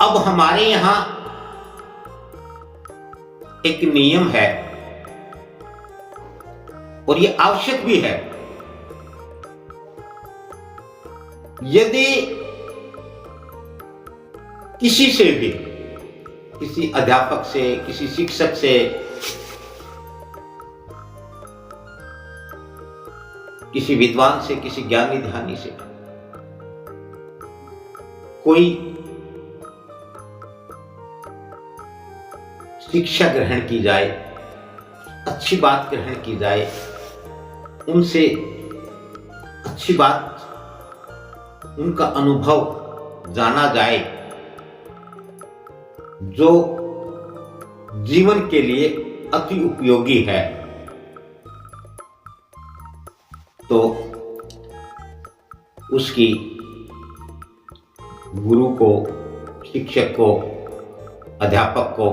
अब हमारे यहां एक नियम है और ये आवश्यक भी है। यदि किसी से भी, किसी अध्यापक से, किसी शिक्षक से, किसी विद्वान से, किसी ज्ञानी ध्यानी से कोई शिक्षा ग्रहण की जाए, अच्छी बात ग्रहण की जाए, उनसे अच्छी बात, उनका अनुभव जाना जाए जो जीवन के लिए अति उपयोगी है, तो उसकी गुरु को, शिक्षक को, अध्यापक को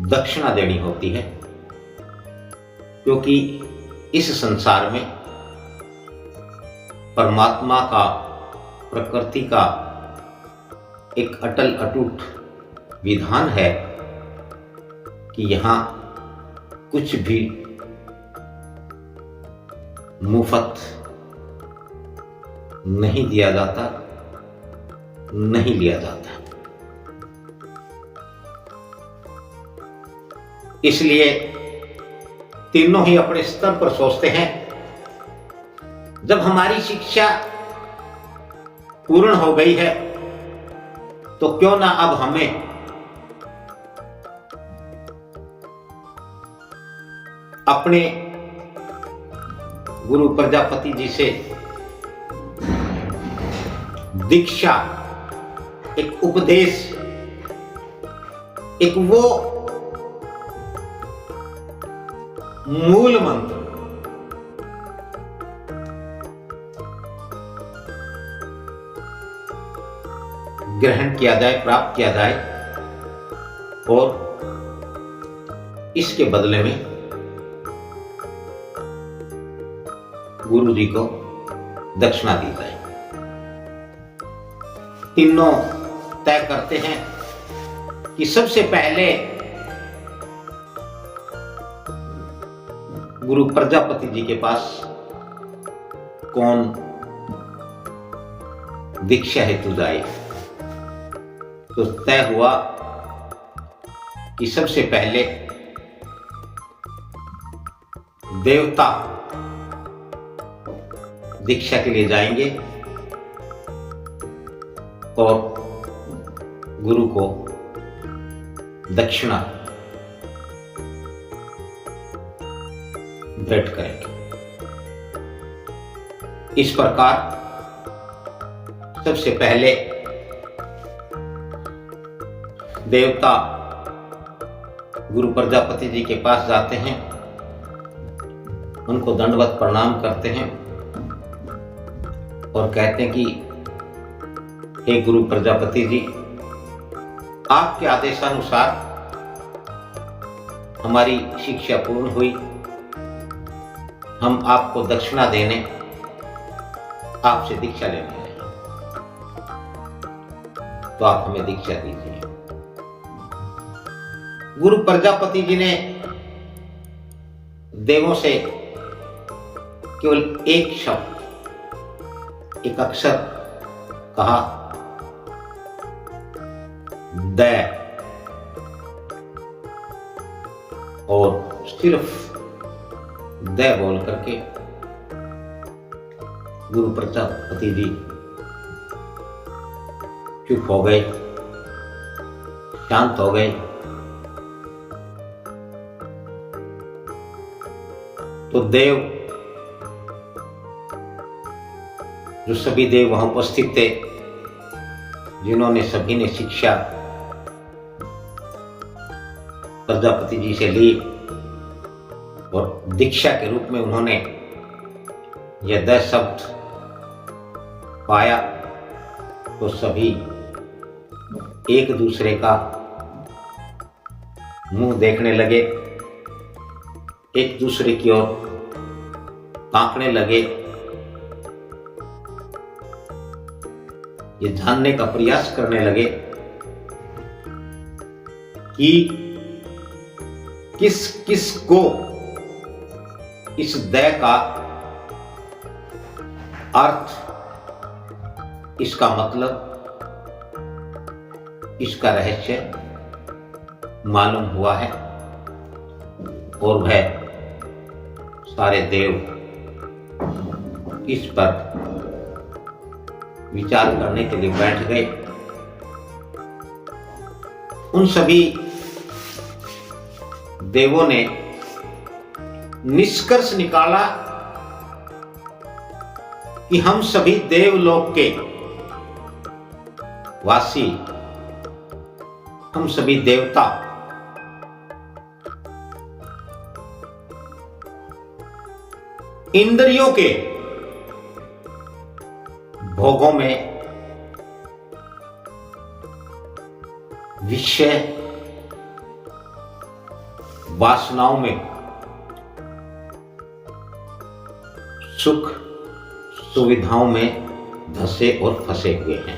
दक्षिणा देनी होती है। क्योंकि इस संसार में परमात्मा का, प्रकृति का एक अटल अटूट विधान है कि यहां कुछ भी मुफ्त नहीं दिया जाता, नहीं लिया जाता। इसलिए तीनों ही अपने स्तर पर सोचते हैं, जब हमारी शिक्षा पूर्ण हो गई है तो क्यों ना अब हमें अपने गुरु प्रजापति जी से दीक्षा, एक उपदेश, एक वो मूल मंत्र ग्रहण किया जाए, प्राप्त किया जाए और इसके बदले में गुरु जी को दक्षिणा दी जाए। तीनों तय करते हैं कि सबसे पहले गुरु प्रजापति जी के पास कौन दीक्षा हेतु जाए। तो तय हुआ कि सबसे पहले देवता दीक्षा के लिए जाएंगे और गुरु को दक्षिणा भेंट करेंगे। इस प्रकार सबसे पहले देवता गुरु प्रजापति जी के पास जाते हैं, उनको दंडवत प्रणाम करते हैं और कहते हैं कि हे गुरु प्रजापति जी, आपके आदेशानुसार हमारी शिक्षा पूर्ण हुई, हम आपको दक्षिणा देने आपसे दीक्षा लेने आए, तो आप हमें दीक्षा दीजिए। गुरु प्रजापति जी ने देवों से केवल एक शब्द, एक अक्षर कहा, दया, और सिर्फ दया बोल करके गुरु प्रजापति जी चुप हो गए, शांत हो गए। तो देव, जो सभी देव वहां उपस्थित थे, जिन्होंने सभी ने शिक्षा प्रजापति जी से ली और दीक्षा के रूप में उन्होंने यह 10 शब्द पाया, तो सभी एक दूसरे का मुंह देखने लगे, एक दूसरे की ओर ताकने लगे ये जानने का प्रयास करने लगे कि किस किस को इस दया का अर्थ, इसका मतलब, इसका रहस्य मालूम हुआ है, और वह सारे देव इस पर विचार करने के लिए बैठ गए। उन सभी देवों ने निष्कर्ष निकाला कि हम सभी देवलोक के वासी, हम सभी देवता इंद्रियों के भोगों में, विषय वासनाओं में, सुख सुविधाओं में धंसे और फंसे हुए हैं।